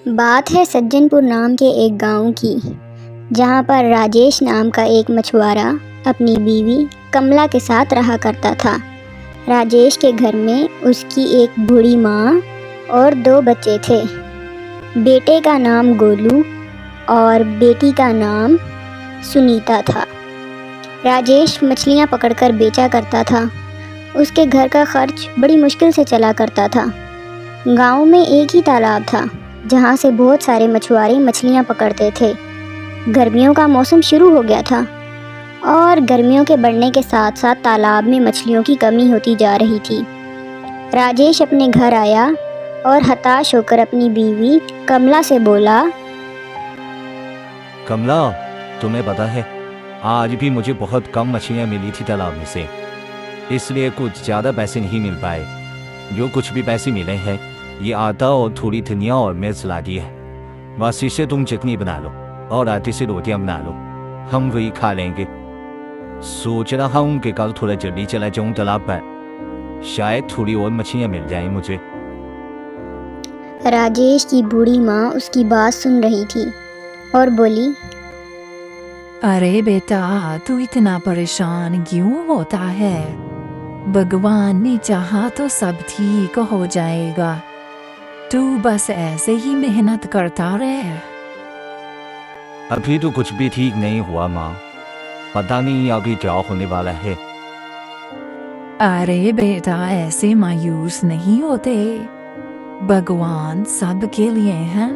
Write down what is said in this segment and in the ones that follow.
बात है सज्जनपुर नाम के एक गांव की, जहां पर राजेश नाम का एक मछुआरा अपनी बीवी कमला के साथ रहा करता था। राजेश के घर में उसकी एक बूढ़ी माँ और 2 बच्चे थे। बेटे का नाम गोलू और बेटी का नाम सुनीता था। राजेश मछलियाँ पकड़कर बेचा करता था। उसके घर का खर्च बड़ी मुश्किल से चला करता था। गांव में एक ही तालाब था जहां से बहुत सारे मछुआरे मछलियां पकड़ते थे। गर्मियों का मौसम शुरू हो गया था और गर्मियों के बढ़ने के साथ साथ तालाब में मछलियों की कमी होती जा रही थी। राजेश अपने घर आया और हताश होकर अपनी बीवी कमला से बोला, कमला, तुम्हें पता है आज भी मुझे बहुत कम मछलियाँ मिली थी तालाब में से, इसलिए कुछ ज़्यादा पैसे नहीं मिल पाए। जो कुछ भी पैसे मिले हैं ये आटा और थोड़ी धनिया और मिर्च ला दी है। बस इससे तुम चटनी बना लो और आटे से रोटियां बना लो, हम वही खा लेंगे। सोच रहा हूँ कि कल थोड़ा जल्दी चला जाऊँ तालाब पर, शायद थोड़ी और मछलियाँ मिल जाए मुझे। राजेश की बूढ़ी माँ उसकी बात सुन रही थी और बोली, अरे बेटा, तू इतना परेशान क्यों होता है? भगवान ने चाहा तो सब ठीक हो जाएगा। तू बस ऐसे ही मेहनत करता रहे। अभी तो कुछ भी ठीक नहीं हुआ माँ, पता नहीं आगे क्या होने वाला है। अरे बेटा, ऐसे मायूस नहीं होते। भगवान सब के लिए हैं,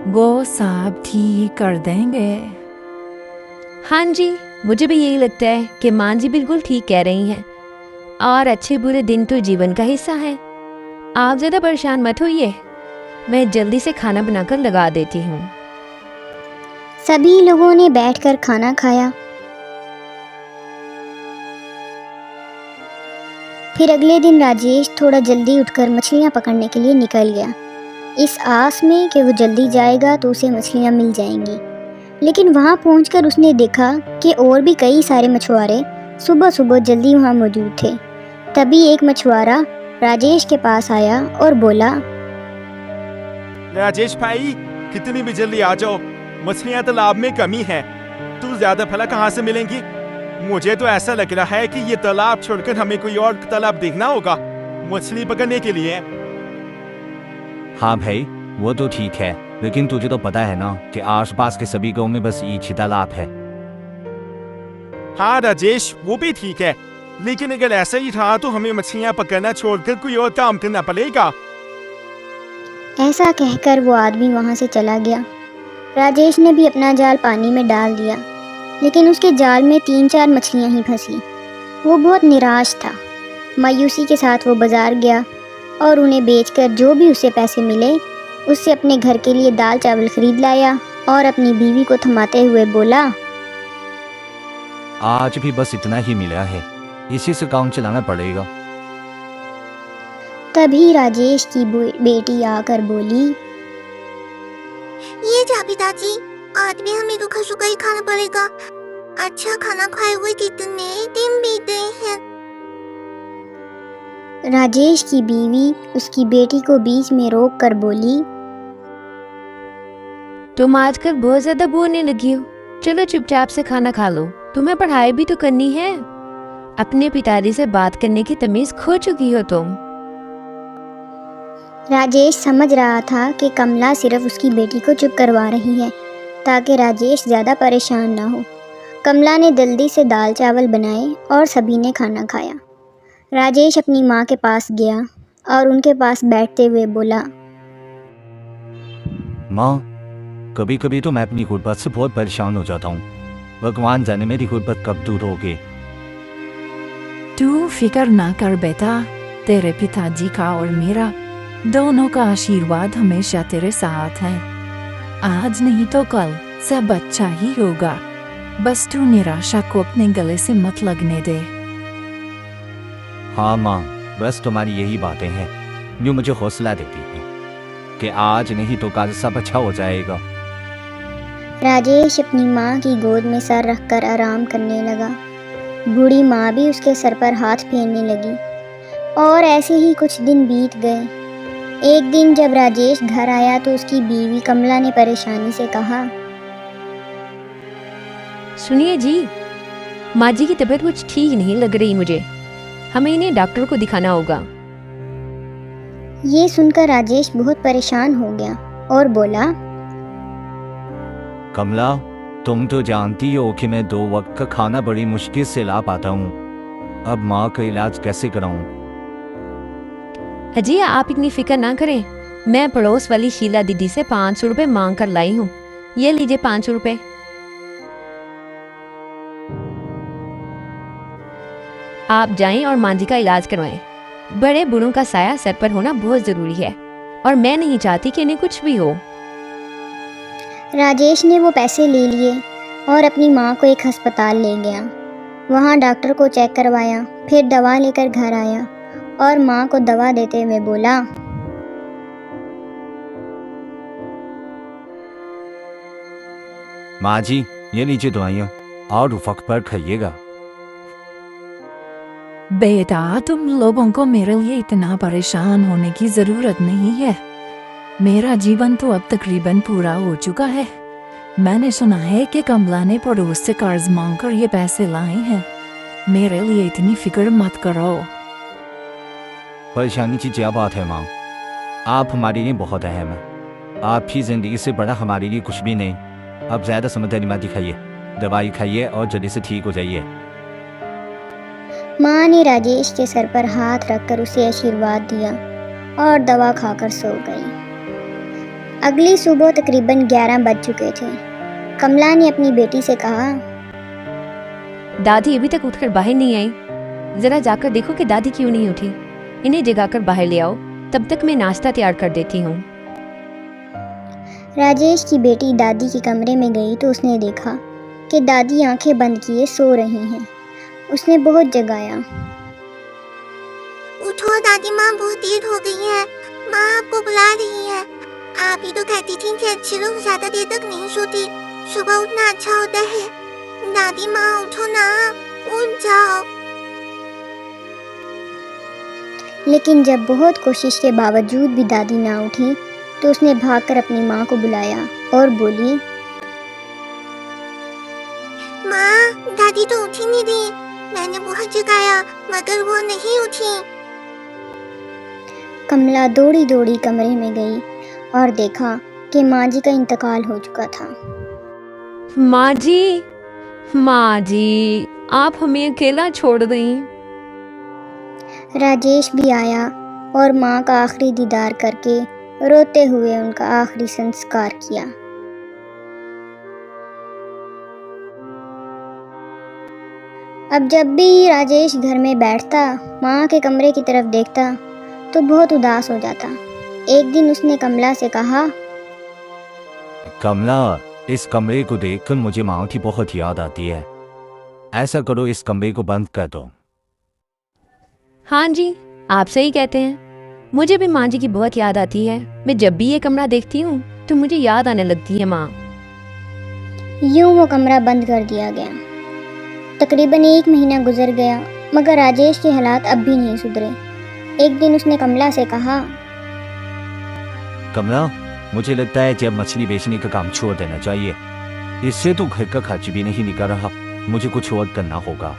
वो सब ठीक कर देंगे। हाँ जी, मुझे भी यही लगता है कि माँ जी बिल्कुल ठीक कह रही हैं। और अच्छे बुरे दिन तो जीवन का हिस्सा है। आप ज़्यादा परेशान मत होइए, मैं जल्दी से खाना बनाकर लगा देती हूँ। सभी लोगों ने बैठकर खाना खाया। फिर अगले दिन राजेश थोड़ा जल्दी उठकर मछलियाँ पकड़ने के लिए निकल गया, इस आस में कि वो जल्दी जाएगा तो उसे मछलियाँ मिल जाएंगी। लेकिन वहाँ पहुँचकर उसने देखा कि और भी कई सारे मछुआरे सुबह सुबह जल्दी वहाँ मौजूद थे। तभी एक मछुआरा राजेश के पास आया और बोला, राजेश भाई, कितनी भी जल्दी आ जाओ, मछलियाँ तालाब में कमी है। तू ज्यादा फला कहाँ से मिलेंगी? मुझे तो ऐसा लग रहा है कि ये तालाब छोड़कर हमें कोई और तालाब देखना होगा मछली पकड़ने के लिए। हाँ भाई, वो तो ठीक है, लेकिन तुझे तो पता है ना कि आसपास के सभी गांव में बस एक ही तालाब है। हाँ राजेश, वो भी ठीक है, लेकिन अगर ऐसा ही रहा तो हमें मछलियाँ पकड़ना छोड़कर कोई और काम करना पड़ेगा। ऐसा कहकर वो आदमी वहाँ से चला गया। राजेश ने भी अपना जाल पानी में डाल दिया, लेकिन उसके जाल में 3-4 मछलियाँ ही फंसी। वो बहुत निराश था। मायूसी के साथ वो बाज़ार गया और उन्हें बेचकर जो भी उसे पैसे मिले उससे अपने घर के लिए दाल चावल खरीद लाया और अपनी बीवी को थमाते हुए बोला, आज भी बस इतना ही मिला है, इसी से काम चलाना पड़ेगा। तभी राजेश की बेटी आकर बोली, ये जा पिताजी, आज भी हमें रूखा सूखा ही खाना पड़ेगा। अच्छा खाना खाए हुए कितने दिन बीत गए हैं। राजेश की बीवी उसकी बेटी को बीच में रोक कर बोली, तुम आजकल बहुत ज्यादा बोलने लगी हो, चलो चुपचाप से खाना खा लो, तुम्हें पढ़ाई भी तो करनी है। अपने पिताजी से बात करने की तमीज खो चुकी हो तुम। राजेश समझ रहा था कि कमला सिर्फ उसकी बेटी को चुप करवा रही है ताकि राजेश ज़्यादा परेशान ना हो। कमला ने जल्दी से दाल चावल बनाए और सभी ने खाना खाया। राजेश अपनी माँ के पास गया और उनके पास बैठते हुए बोला, माँ, कभी कभी तो मैं अपनी गुर्बत से बहुत परेशान हो जाता हूँ। भगवान जाने मेरी गुर्बत कब दूर होगी। तू फिक्र ना कर बेटा, तेरे पिताजी का और मेरा दोनों का आशीर्वाद हमेशा तेरे साथ है। आज नहीं तो कल सब अच्छा ही होगा। बस तू निराशा को अपने गले से मत लगने दे। हाँ माँ, बस तुम्हारी यही बातें हैं जो मुझे हौसला देती हैं कि आज नहीं तो कल सब अच्छा हो जाएगा। राजेश अपनी माँ की गोद में सर रखकर आराम करने लगा। बूढ़ी माँ भी उसके सर पर हाथ फेरने लगी और ऐसे ही कुछ दिन बीत गए। एक दिन जब राजेश घर आया तो उसकी बीवी कमला ने परेशानी से कहा, सुनिए जी, माँ जी की तबीयत कुछ ठीक नहीं लग रही मुझे, हमें इन्हें डॉक्टर को दिखाना होगा। ये सुनकर राजेश बहुत परेशान हो गया और बोला, कमला, तुम तो जानती हो कि मैं 2 वक्त का खाना बड़ी मुश्किल से ला पाता हूँ। अब माँ का इलाज कैसे कराऊं? अजी आप इतनी फिक्र ना करें, मैं पड़ोस वाली शीला दीदी से 500 रुपये मांग कर लाई हूँ। ये लीजिए 500 रुपये। आप जाएं और माँ जी का इलाज करवाएं। बड़े बूढ़ों का साया सर पर होना बहुत जरूरी है और मैं नहीं चाहती कि इन्हें कुछ भी हो। राजेश ने वो पैसे ले लिए और अपनी माँ को एक अस्पताल ले गया। वहाँ डॉक्टर को चेक करवाया, फिर दवा लेकर घर आया और माँ को दवा देते हुए बोला, माँ जी, ये लीजिए दवाइयाँ और वक्त पर खाइएगा। बेटा, तुम लोगों को मेरे लिए इतना परेशान होने की जरूरत नहीं है। मेरा जीवन तो अब तकरीबन पूरा हो चुका है। मैंने सुना है कि कमला ने पड़ोस से कर्ज मांगकर ये पैसे लाए हैं। मेरे लिए इतनी फिक्र मत करो। परेशानी की क्या बात है माँ? आप हमारे लिए बहुत अहम है। आपकी जिंदगी से बड़ा हमारे लिए कुछ भी नहीं। अब ज़्यादा समझदारी मत दिखाइए, दवाई खाइए और जल्दी से ठीक हो जाइए। माँ ने राजेश के सर पर हाथ रखकर उसे आशीर्वाद दिया और दवा खाकर सो गई। अगली सुबह तकरीबन 11 बज चुके थे। कमला ने अपनी बेटी से कहा, दादी अभी तक उठकर बाहर नहीं आई, जरा जाकर देखो कि दादी क्यों नहीं उठी। इन्हें जगाकर बाहर ले आओ, तब तक मैं नाश्ता तैयार कर देती हूँ। राजेश की बेटी दादी के कमरे में गई तो उसने देखा कि दादी आंखें बंद किए सो रही हैं। उसने बहुत जगाया। उठो दादी माँ, बहुत देर हो गई है, माँ आपको बुला रही है। आप ही तो कहती थी कि अच्छे लोग ज्यादा देर तक नहीं सोते, सुबह उठना अच्छा होता है। दादी माँ उठो ना, उठ जाओ। लेकिन जब बहुत कोशिश के बावजूद भी दादी ना उठी तो उसने भागकर अपनी माँ को बुलाया और बोली, माँ, दादी तो उठी नहीं रही। मैंने बहुत जगाया मगर वो नहीं उठी। कमला दौड़ी दौड़ी कमरे में गई और देखा कि माँ जी का इंतकाल हो चुका था। माँ जी, आप हमें अकेला छोड़ दें। राजेश भी आया और माँ का आखिरी दीदार करके रोते हुए उनका आखिरी संस्कार किया। अब जब भी राजेश घर में बैठता, माँ के कमरे की तरफ देखता तो बहुत उदास हो जाता। एक दिन उसने कमला से कहा, कमला, इस कमरे को देखकर मुझे माँ की बहुत याद आती है। ऐसा करो, इस कमरे को बंद कर दो। हाँ जी, आप सही कहते हैं। मुझे भी माँ जी की बहुत याद आती है। मैं जब भी ये कमरा देखती हूँ तो मुझे याद आने लगती है माँ। यूं वो कमरा बंद कर दिया गया। तकरीबन 1 महीना गुजर गया मगर राजेश के हालात अब भी नहीं सुधरे। एक दिन उसने कमला से कहा, कमला, मुझे लगता है जब मछली बेचने का काम छोड़ देना चाहिए। इससे तो घर का खर्च भी नहीं निकल रहा। मुझे कुछ और करना होगा।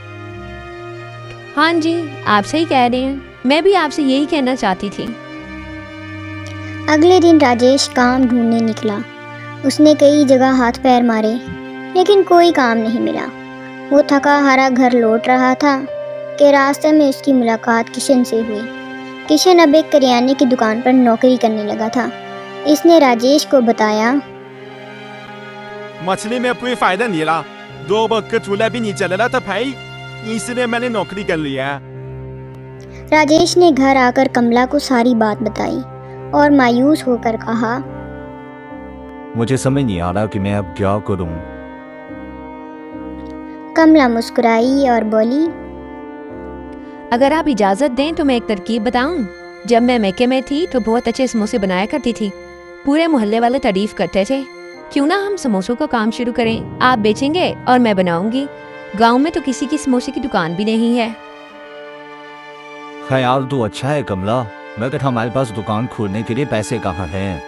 हाँ जी, आप सही कह रहे हैं। मैं भी आपसे यही कहना चाहती थी। अगले दिन राजेश काम ढूंढने निकला। उसने कई जगह हाथ पैर मारे लेकिन कोई काम नहीं मिला। वो थका हारा घर लौट रहा था कि रास्ते में उसकी मुलाकात किशन से हुई। किशन अब एक करियाने की दुकान पर नौकरी करने लगा था। इसने राजेश को बताया, मछली में कोई फायदा नहीं रहा, 2 वक्त का चूल्हा भी नहीं चल रहा था भाई, इसलिए मैंने नौकरी कर लिया। राजेश ने घर आकर कमला को सारी बात बताई और मायूस होकर कहा, मुझे समझ नहीं आ रहा कि मैं अब क्या करूं। कमला मुस्कुराई और बोली, अगर आप इजाजत दें तो मैं एक तरकीब बताऊं। जब मैं मैके में थी तो बहुत अच्छे समोसे बनाया करती थी। पूरे मोहल्ले वाले तारीफ करते थे। क्यों ना हम समोसों का काम शुरू करें? आप बेचेंगे और मैं बनाऊंगी। गांव में तो किसी की समोसे की दुकान भी नहीं है। ख्याल तो अच्छा है कमला, मगर हमारे पास दुकान खोलने के लिए पैसे कहाँ हैं?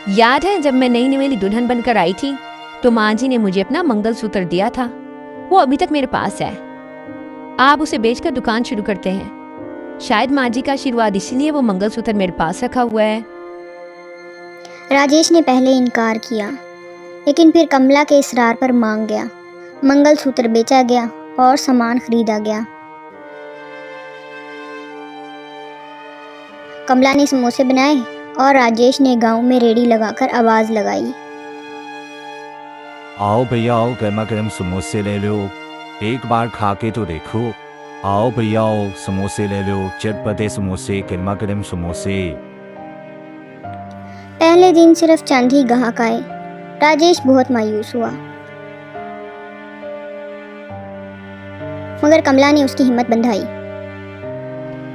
याद है जब मैं नई नवेली दुल्हन बनकर आई थी तो माँ जी ने मुझे अपना मंगलसूत्र दिया था, वो अभी तक मेरे पास है। आप उसे बेचकर दुकान शुरू करते हैं। शायद माँ जी का आशीर्वाद इसीलिए वो मंगलसूत्र मेरे पास रखा हुआ है। राजेश ने पहले इनकार किया, लेकिन फिर कमला के इसरार पर मांग गया। मंगलसूत्र बेचा गया और सामान खरीदा गया। कमला ने समोसे बनाए और राजेश ने गांव में रेड़ी लगाकर आवाज़ लगाई। आओ भैया आओ, गर्मा गर्म समोसे ले लो, एक बार खा के तो देखो। आओ भैया आओ, समोसे ले लो, चटपटे समोसे, गर्मा गर्म समोसे। पहले दिन सिर्फ चंद ही ग्राहक आए। राजेश बहुत मायूस हुआ, मगर कमला ने उसकी हिम्मत बंधाई।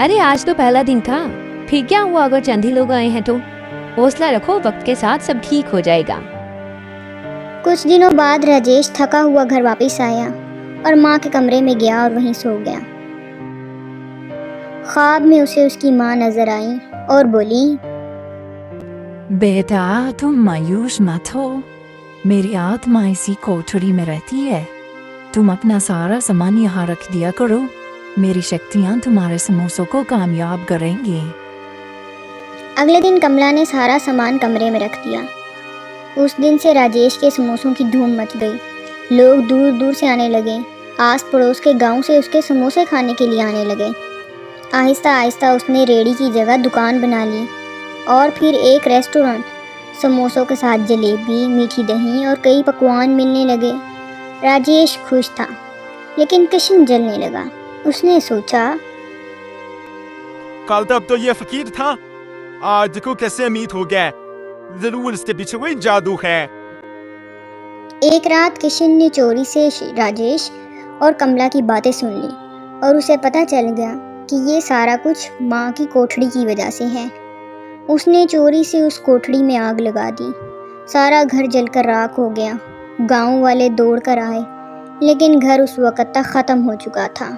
अरे आज तो पहला दिन था, फिर क्या हुआ अगर चंद ही लोग आए हैं तो? हौसला रखो, वक्त के साथ सब ठीक हो जाएगा। कुछ दिनों बाद राजेश थका हुआ घर वापस आया और माँ के कमरे में गया और वहीं सो गया। ख्वाब में उसे उसकी माँ नजर आई और बोली, बेटा तुम मायूस मत हो, मेरी आत्मा इसी कोठरी में रहती है। तुम अपना सारा सामान यहाँ रख दिया करो, मेरी शक्तियाँ तुम्हारे समोसों को कामयाब करेंगी। अगले दिन कमला ने सारा सामान कमरे में रख दिया। उस दिन से राजेश के समोसों की धूम मच गई। लोग दूर दूर से आने लगे। आस पड़ोस के गांव से उसके समोसे खाने के लिए आने लगे। आहिस्ता आहिस्ता उसने रेड़ी की जगह दुकान बना ली और फिर एक रेस्टोरेंट। समोसों के साथ जलेबी, मीठी दही और कई पकवान मिलने लगे। राजेश खुश था, लेकिन किशन जलने लगा। उसने सोचा, कल तक तो ये फकीर था, आज को कैसे अमीर हो गया। जरूर इसके पीछे कोई जादू है। एक रात किशन ने चोरी से राजेश और कमला की बातें सुन ली और उसे पता चल गया कि ये सारा कुछ माँ की कोठड़ी की वजह से है। उसने चोरी से उस कोठड़ी में आग लगा दी। सारा घर जलकर राख हो गया। गांव वाले दौड़कर आए, लेकिन घर उस वक्त तक ख़त्म हो चुका था।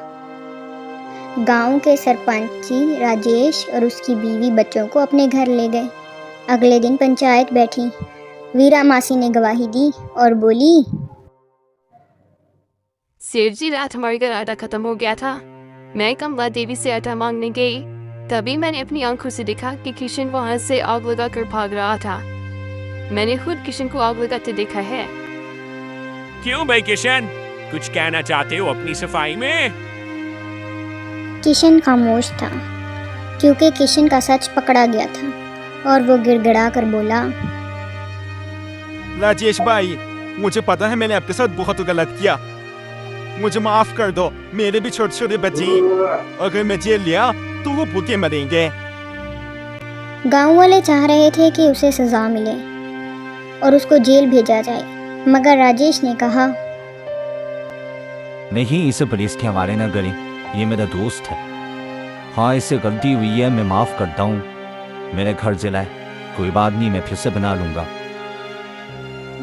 गांव के सरपंच जी राजेश और उसकी बीवी बच्चों को अपने घर ले गए। अगले दिन पंचायत बैठी। वीरा मासी ने गवाही दी और बोली, सेठ जी, रात हमारे घर आटा खत्म हो गया था। मैं कमला देवी से आटा मांगने गई, तभी मैंने अपनी आंखों से देखा कि किशन वहां से आग लगाकर भाग रहा था। मैंने खुद किशन को आग लगाते देखा है। क्यों भाई किशन, कुछ कहना चाहते हो अपनी सफाई में? किशन खामोश था, क्योंकि किशन का सच पकड़ा गया था और वो गिड़गिड़ा कर बोला, राजेश भाई, मुझे पता है मैंने आपके साथ बहुत गलत किया। मुझे माफ कर दो। मेरे भी छोटे छोटे बच्चे, अगर मैं जेल लिया तो वो भूखे मरेंगे। गांव वाले चाह रहे थे कि उसे सजा मिले और उसको जेल भेजा जाए, मगर राजेश ने कहा, नहीं, इसे पुलिस के हवाले न करें, ये मेरा दोस्त है। हाँ, इससे गलती हुई है, मैं माफ़ करता हूँ। मेरे घर जलाए, कोई बात नहीं, मैं फिर से बना लूँगा।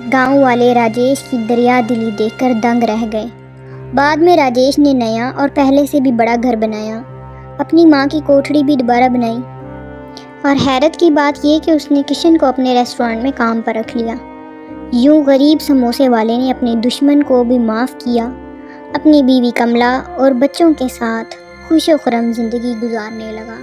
गांव वाले राजेश की दरिया दिली देखकर दंग रह गए। बाद में राजेश ने नया और पहले से भी बड़ा घर बनाया। अपनी माँ की कोठड़ी भी दोबारा बनाई। और हैरत की बात यह कि उसने किशन को अपने रेस्टोरेंट में काम पर रख लिया। यूं गरीब समोसे वाले ने अपने दुश्मन को भी माफ़ किया। अपनी बीवी कमला और बच्चों के साथ खुश व खुर्रम ज़िंदगी गुजारने लगा।